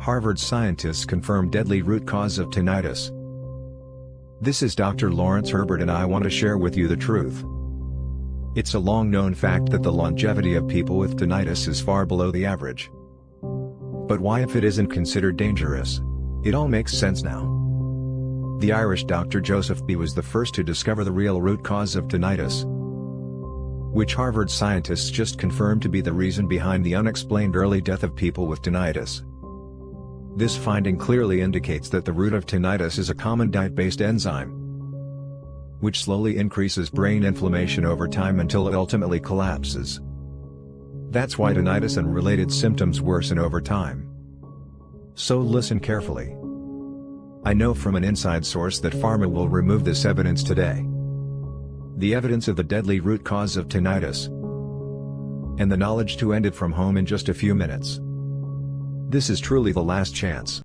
Harvard scientists confirm deadly root cause of tinnitus. This is Dr. Lawrence Herbert and I want to share with you the truth. It's a long-known fact that the longevity of people with tinnitus is far below the average. But why if it isn't considered dangerous? It all makes sense now. The Irish Dr. Joseph B. was the first to discover the real root cause of tinnitus, which Harvard scientists just confirmed to be the reason behind the unexplained early death of people with tinnitus. This finding clearly indicates that the root of tinnitus is a common diet-based enzyme, which slowly increases brain inflammation over time until it ultimately collapses. That's why tinnitus and related symptoms worsen over time. So listen carefully. I know from an inside source that pharma will remove this evidence today. The evidence of the deadly root cause of tinnitus, and the knowledge to end it from home in just a few minutes. This is truly the last chance.